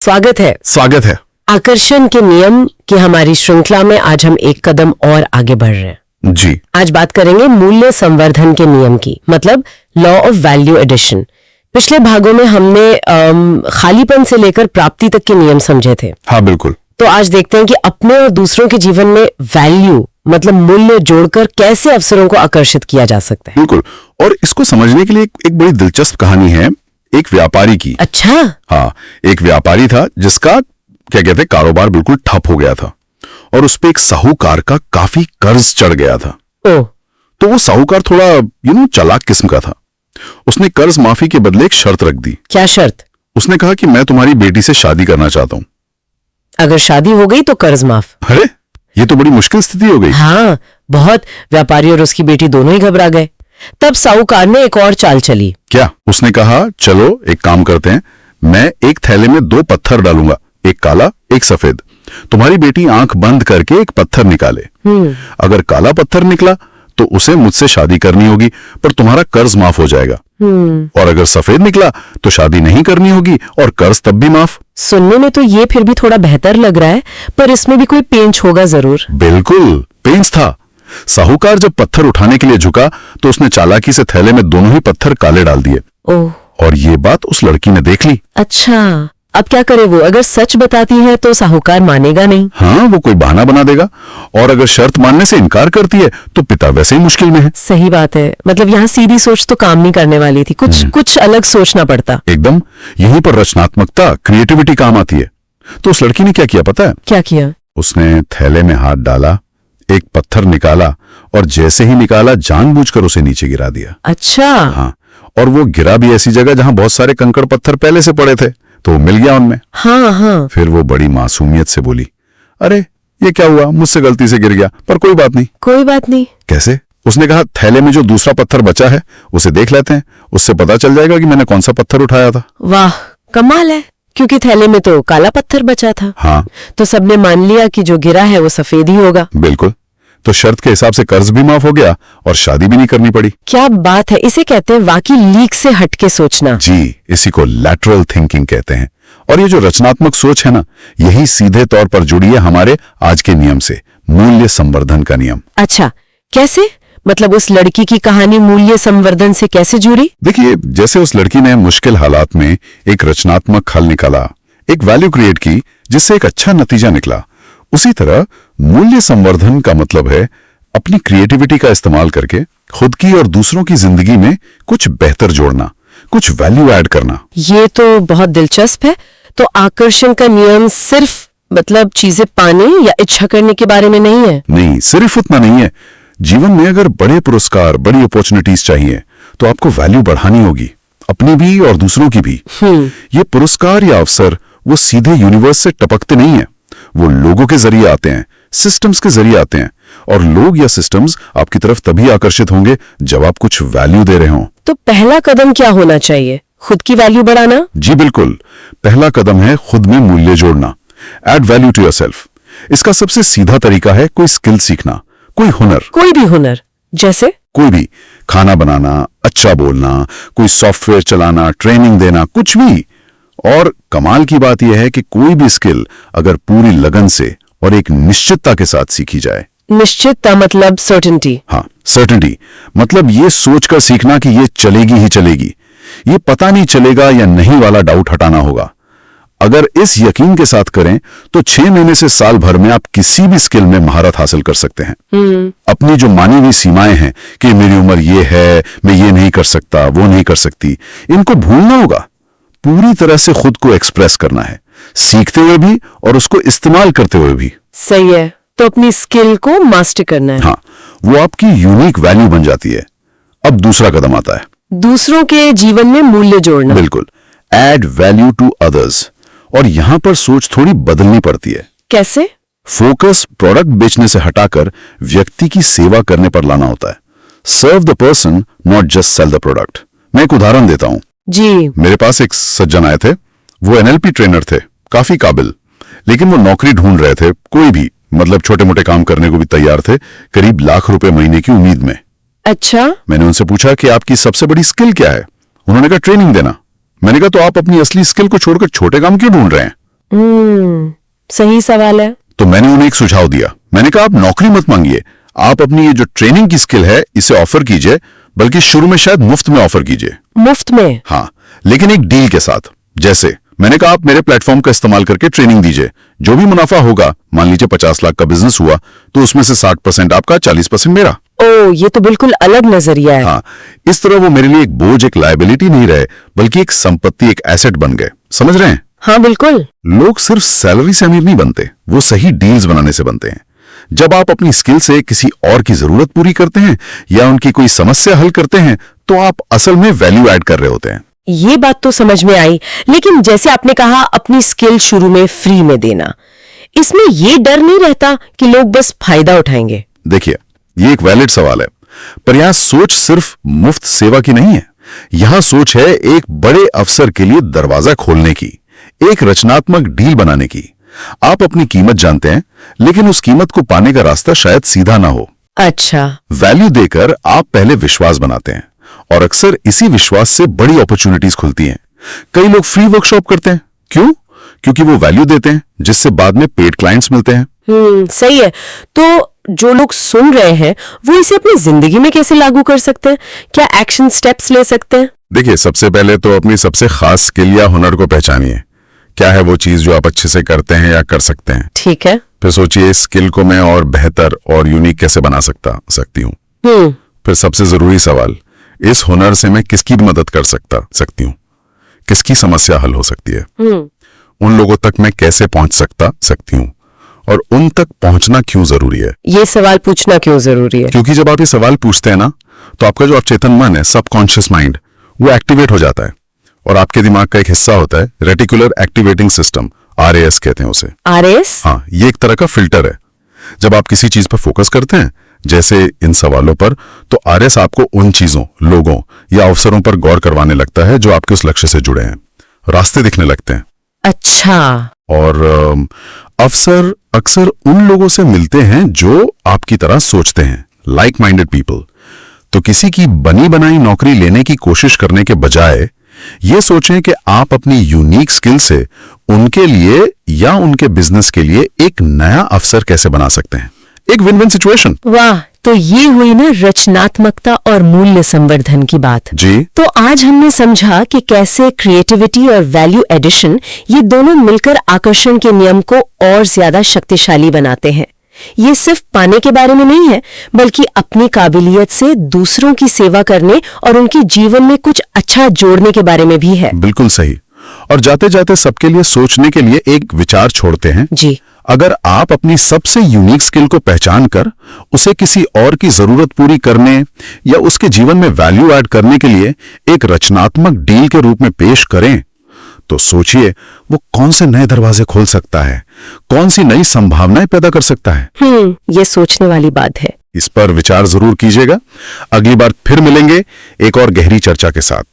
स्वागत है आकर्षण के नियम की हमारी श्रृंखला में आज हम एक कदम और आगे बढ़ रहे हैं। जी। आज बात करेंगे मूल्य संवर्धन के नियम की, मतलब लॉ ऑफ वैल्यू एडिशन। पिछले भागों में हमने खालीपन से लेकर प्राप्ति तक के नियम समझे थे। हाँ बिल्कुल। तो आज देखते हैं कि अपने और दूसरों के जीवन में वैल्यू मतलब मूल्य जोड़कर कैसे अवसरों को आकर्षित किया जा सकता है। बिल्कुल। और इसको समझने के लिए एक बड़ी दिलचस्प कहानी है एक व्यापारी की। अच्छा। हाँ, एक व्यापारी था जिसका क्या कहते कारोबार बिल्कुल ठप हो गया था और उस पे एक साहूकार का काफी कर्ज चढ़ गया था। ओह। तो वो साहूकार थोड़ा चालाक किस्म का था। उसने कर्ज माफी के बदले एक शर्त रख दी। क्या शर्त? उसने कहा कि मैं तुम्हारी बेटी से शादी करना चाहता हूँ। अगर शादी हो गई तो कर्ज माफ। अरे ये तो बड़ी मुश्किल स्थिति हो गई। हाँ बहुत। व्यापारी और उसकी बेटी दोनों ही घबरा गए। तब साहूकार ने एक और चाल चली। क्या? उसने कहा चलो एक काम करते हैं, मैं एक थैले में 2 पत्थर डालूंगा, एक काला एक सफेद। तुम्हारी बेटी आंख बंद करके एक पत्थर निकाले। अगर काला पत्थर निकला तो उसे मुझसे शादी करनी होगी पर तुम्हारा कर्ज माफ हो जाएगा। और अगर सफेद निकला तो शादी नहीं करनी होगी और कर्ज तब भी माफ। सुनने में तो ये फिर भी थोड़ा बेहतर लग रहा है, पर इसमें भी कोई पेंच होगा जरूर। बिल्कुल पेंच था। साहूकार जब पत्थर उठाने के लिए झुका तो उसने चालाकी से थैले में दोनों ही पत्थर काले डाल दिए। ओह। और ये बात उस लड़की ने देख ली। अच्छा, अब क्या करे वो? अगर सच बताती है तो साहूकार मानेगा नहीं। हाँ, वो कोई बहाना बना देगा। और अगर शर्त मानने से इनकार करती है तो पिता वैसे ही मुश्किल में है। सही बात है। मतलब यहाँ सीधी सोच तो काम नहीं करने वाली थी, कुछ अलग सोचना पड़ता। एकदम। यहीं पर रचनात्मकता, क्रिएटिविटी काम आती है। तो उस लड़की ने क्या किया पता है? क्या किया? उसने थैले में हाथ डाला, एक पत्थर निकाला और जैसे ही निकाला जानबूझकर उसे नीचे गिरा दिया। अच्छा। हाँ, और वो गिरा भी ऐसी जगह जहां बहुत सारे कंकड़ पत्थर पहले से पड़े थे, तो वो मिल गया उनमें। हाँ हाँ। फिर वो बड़ी मासूमियत से बोली, अरे ये क्या हुआ, मुझसे गलती से गिर गया, पर कोई बात नहीं। कोई बात नहीं? कैसे? उसने कहा थैले में जो दूसरा पत्थर बचा है उसे देख लेते हैं, उससे पता चल जाएगा कि मैंने कौन सा पत्थर उठाया था। वाह, कमाल है। क्योंकि थैले में तो काला पत्थर बचा था। हाँ, तो सबने मान लिया कि जो गिरा है वो सफेद ही होगा। बिल्कुल। तो शर्त के हिसाब से कर्ज भी माफ हो गया और शादी भी नहीं करनी पड़ी। क्या बात है! इसे कहते हैं वाकई लीक से हटके सोचना। जी, इसी को लैटरल थिंकिंग कहते हैं। और ये जो रचनात्मक सोच है ना, यही सीधे तौर पर जुड़ी है हमारे आज के नियम से, मूल्य संवर्धन का नियम। अच्छा, कैसे? मतलब उस लड़की की कहानी मूल्य संवर्धन से कैसे जुड़ी? देखिए, जैसे उस लड़की ने मुश्किल हालात में एक रचनात्मक हल निकाला, एक वैल्यू क्रिएट की जिससे एक अच्छा नतीजा निकला, उसी तरह मूल्य संवर्धन का मतलब है अपनी क्रिएटिविटी का इस्तेमाल करके खुद की और दूसरों की जिंदगी में कुछ बेहतर जोड़ना, कुछ वैल्यू ऐड करना। ये तो बहुत दिलचस्प है। तो आकर्षण का नियम सिर्फ मतलब चीजें पाने या इच्छा करने के बारे में नहीं है? नहीं, सिर्फ उतना नहीं है। जीवन में अगर बड़े पुरस्कार, बड़ी अपॉर्चुनिटीज चाहिए तो आपको वैल्यू बढ़ानी होगी, अपनी भी और दूसरों की भी। ये पुरस्कार या अवसर वो सीधे यूनिवर्स से टपकते नहीं है, वो लोगों के जरिए आते हैं, सिस्टम्स के जरिए आते हैं। और लोग या सिस्टम्स आपकी तरफ तभी आकर्षित होंगे जब आप कुछ वैल्यू दे रहे हो। तो पहला कदम क्या होना चाहिए? खुद की वैल्यू बढ़ाना? जी बिल्कुल। पहला कदम है खुद में मूल्य जोड़ना, एड वैल्यू टू योरसेल्फ। इसका सबसे सीधा तरीका है कोई स्किल सीखना, कोई हुनर। कोई भी हुनर? जैसे? कोई भी, खाना बनाना, अच्छा बोलना, कोई सॉफ्टवेयर चलाना, ट्रेनिंग देना, कुछ भी। और कमाल की बात यह है कि कोई भी स्किल अगर पूरी लगन से और एक निश्चितता के साथ सीखी जाए। निश्चितता मतलब सर्टेनिटी? हाँ, सर्टेनिटी मतलब ये सोचकर सीखना कि ये चलेगी ही चलेगी, ये पता नहीं चलेगा या नहीं वाला डाउट हटाना होगा। अगर इस यकीन के साथ करें तो 6 महीने से साल भर में आप किसी भी स्किल में महारत हासिल कर सकते हैं। अपनी जो मानी हुई सीमाएं हैं कि मेरी उम्र ये है, मैं ये नहीं कर सकता, वो नहीं कर सकती, इनको भूलना होगा। पूरी तरह से खुद को एक्सप्रेस करना है, सीखते हुए भी और उसको इस्तेमाल करते हुए भी। सही है। तो अपनी स्किल को मास्टर करना है। हाँ, वो आपकी यूनिक वैल्यू बन जाती है। अब दूसरा कदम आता है दूसरों के जीवन में मूल्य जोड़ना। बिल्कुल, एड वैल्यू टू अदर्स। और यहां पर सोच थोड़ी बदलनी पड़ती है। कैसे? फोकस प्रोडक्ट बेचने से हटाकर व्यक्ति की सेवा करने पर लाना होता है। Serve the person, not just sell the product. मैं एक उदाहरण देता हूं। जी। मेरे पास एक सज्जन आए थे, वो एनएलपी ट्रेनर थे, काफी काबिल, लेकिन वो नौकरी ढूंढ रहे थे, कोई भी मतलब छोटे मोटे काम करने को भी तैयार थे, करीब लाख रुपए महीने की उम्मीद में। अच्छा। मैंने उनसे पूछा कि आपकी सबसे बड़ी स्किल क्या है? उन्होंने कहा ट्रेनिंग देना। मैंने कहा तो आप अपनी असली स्किल को छोड़कर छोटे काम क्यों ढूंढ रहे हैं? सही सवाल है। तो मैंने उन्हें एक सुझाव दिया। मैंने कहा आप नौकरी मत मांगिए, आप अपनी ये जो ट्रेनिंग की स्किल है इसे ऑफर कीजिए, बल्कि शुरू में शायद मुफ्त में ऑफर कीजिए। मुफ्त में? हाँ, लेकिन एक डील के साथ। जैसे मैंने कहा आप मेरे प्लेटफॉर्म का इस्तेमाल करके ट्रेनिंग दीजिए, जो भी मुनाफा होगा, मान लीजिए 50 लाख का बिजनेस हुआ तो उसमें से 60% आपका, 40% मेरा। ओ, ये तो बिल्कुल अलग नजरिया है। हाँ, इस तरह वो मेरे लिए एक बोझ, एक लायबिलिटी नहीं रहे, बल्कि एक संपत्ति, एक एसेट बन गए। समझ रहे हैं? हाँ बिल्कुल। लोग सिर्फ सैलरी से अमीर नहीं बनते, वो सही डील्स बनाने से बनते हैं। जब आप अपनी स्किल से किसी और की जरूरत पूरी करते हैं या उनकी कोई समस्या हल करते हैं, तो आप असल में वैल्यू ऐड कर रहे होते हैं। ये बात तो समझ में आई, लेकिन जैसे आपने कहा अपनी स्किल शुरू में फ्री में देना, इसमें ये डर नहीं रहता कि लोग बस फायदा उठाएंगे? देखिए, ये एक वैलिड सवाल है, पर यहां सोच सिर्फ मुफ्त सेवा की नहीं है। यहां सोच है एक बड़े अवसर के लिए दरवाजा खोलने की, एक रचनात्मक डील बनाने की। आप अपनी कीमत जानते हैं, लेकिन उस कीमत को पाने का रास्ता शायद सीधा ना हो। अच्छा। वैल्यू देकर आप पहले विश्वास बनाते हैं, और अक्सर इसी विश्वास से बड़ी अपॉर्चुनिटीज खुलती हैं। कई लोग फ्री वर्कशॉप करते हैं, क्यों? क्योंकि वो वैल्यू देते हैं, जिससे बाद में पेड क्लाइंट्स मिलते हैं। सही है। तो जो लोग सुन रहे हैं वो इसे अपनी जिंदगी में कैसे लागू कर सकते हैं? क्या एक्शन स्टेप्स ले सकते हैं? देखिए, सबसे पहले तो अपनी सबसे खास स्किल या हुनर को पहचानिए। क्या है वो चीज जो आप अच्छे से करते हैं या कर सकते हैं? ठीक है। फिर सोचिए, इस स्किल को मैं और बेहतर और यूनिक कैसे बना सकती हूँ। फिर सबसे जरूरी सवाल, इस हुनर से मैं किसकी मदद कर सकती हूँ, किसकी समस्या हल हो सकती है, उन लोगों तक मैं कैसे पहुंच सकती हूँ, और उन तक पहुंचना क्यों जरूरी है। ये सवाल पूछना क्यों जरूरी है? क्योंकि जब आप ये सवाल पूछते हैं ना, तो आपका जो अवचेतन मन है, सबकॉन्शियस माइंड, वो एक्टिवेट हो जाता है, और आपके दिमाग का एक हिस्सा होता है रेटिकुलर एक्टिवेटिंग सिस्टम, RAS कहते हैं उसे। RAS? हाँ, ये एक तरह का फिल्टर है। जब आप किसी चीज पर फोकस करते हैं, जैसे इन सवालों पर, तो RAS आपको उन चीजों, लोगों या अवसरों पर गौर करवाने लगता है जो आपके उस लक्ष्य से जुड़े हैं। रास्ते दिखने लगते हैं। अच्छा। और अवसर अक्सर उन लोगों से मिलते हैं जो आपकी तरह सोचते हैं, लाइक माइंडेड पीपल। तो किसी की बनी बनाई नौकरी लेने की कोशिश करने के बजाय ये सोचें कि आप अपनी यूनिक स्किल से उनके लिए या उनके बिजनेस के लिए एक नया अवसर कैसे बना सकते हैं। एक विन विन सिचुएशन। वाह, तो ये हुई ना रचनात्मकता और मूल्य संवर्धन की बात। जी। तो आज हमने समझा कि कैसे क्रिएटिविटी और वैल्यू एडिशन, ये दोनों मिलकर आकर्षण के नियम को और ज्यादा शक्तिशाली बनाते हैं। ये सिर्फ पाने के बारे में नहीं है, बल्कि अपनी काबिलियत से दूसरों की सेवा करने और उनके जीवन में कुछ अच्छा जोड़ने के बारे में भी है। बिल्कुल सही। और जाते जाते सबके लिए सोचने के लिए एक विचार छोड़ते हैं। जी। अगर आप अपनी सबसे यूनिक स्किल को पहचान कर उसे किसी और की जरूरत पूरी करने या उसके जीवन में वैल्यू ऐड करने के लिए एक रचनात्मक डील के रूप में पेश करें, तो सोचिए वो कौन से नए दरवाजे खोल सकता है, कौन सी नई संभावनाएं पैदा कर सकता है। ये सोचने वाली बात है। इस पर विचार जरूर कीजिएगा। अगली बार फिर मिलेंगे एक और गहरी चर्चा के साथ।